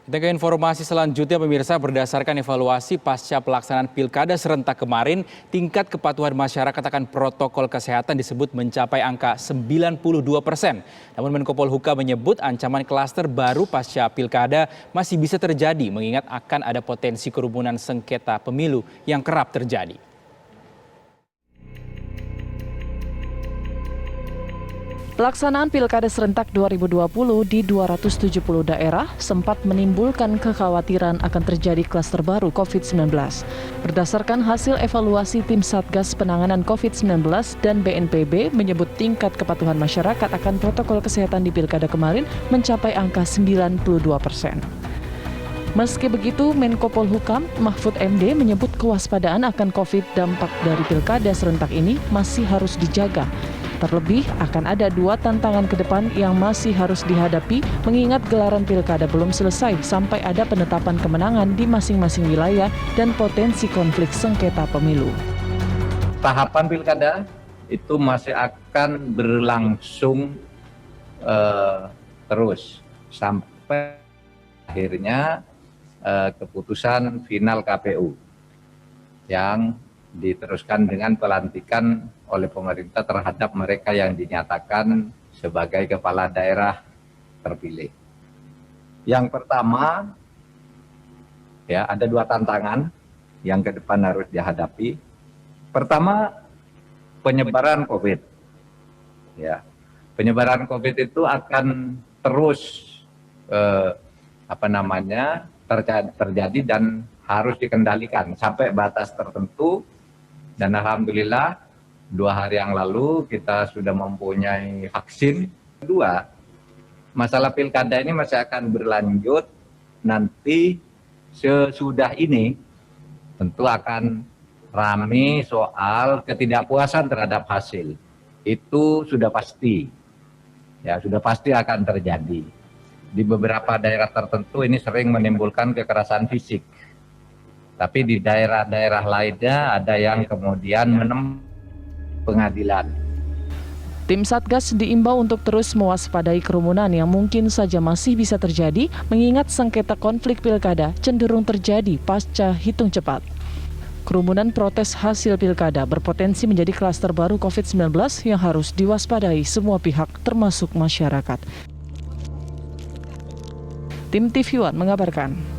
Kita ke informasi selanjutnya, pemirsa. Berdasarkan evaluasi pasca pelaksanaan pilkada serentak kemarin, tingkat kepatuhan masyarakat akan protokol kesehatan disebut mencapai angka 92%. Namun Menko Polhukam menyebut ancaman klaster baru pasca pilkada masih bisa terjadi mengingat akan ada potensi kerumunan sengketa pemilu yang kerap terjadi. Pelaksanaan Pilkada Serentak 2020 di 270 daerah sempat menimbulkan kekhawatiran akan terjadi klaster baru COVID-19. Berdasarkan hasil evaluasi tim Satgas Penanganan COVID-19 dan BNPB menyebut tingkat kepatuhan masyarakat akan protokol kesehatan di Pilkada kemarin mencapai angka 92%. Meski begitu, Menko Polhukam Mahfud MD menyebut kewaspadaan akan COVID dampak dari Pilkada Serentak ini masih harus dijaga. Terlebih, akan ada 2 tantangan ke depan yang masih harus dihadapi mengingat gelaran pilkada belum selesai sampai ada penetapan kemenangan di masing-masing wilayah dan potensi konflik sengketa pemilu. Tahapan pilkada itu masih akan berlangsung terus sampai akhirnya keputusan final KPU yang diteruskan dengan pelantikan oleh pemerintah terhadap mereka yang dinyatakan sebagai kepala daerah terpilih. Yang pertama, ya, ada 2 tantangan yang ke depan harus dihadapi. Pertama, penyebaran COVID. Ya, penyebaran COVID itu akan terus terjadi dan harus dikendalikan sampai batas tertentu. Dan alhamdulillah 2 hari yang lalu kita sudah mempunyai vaksin. Kedua, masalah pilkada ini masih akan berlanjut nanti sesudah ini tentu akan ramai soal ketidakpuasan terhadap hasil. Itu sudah pasti. Ya, sudah pasti akan terjadi. Di beberapa daerah tertentu ini sering menimbulkan kekerasan fisik. Tapi di daerah-daerah lainnya ada yang kemudian menempuh pengadilan. Tim Satgas diimbau untuk terus mewaspadai kerumunan yang mungkin saja masih bisa terjadi mengingat sengketa konflik pilkada cenderung terjadi pasca hitung cepat. Kerumunan protes hasil pilkada berpotensi menjadi klaster baru COVID-19 yang harus diwaspadai semua pihak termasuk masyarakat. Tim TV One mengabarkan.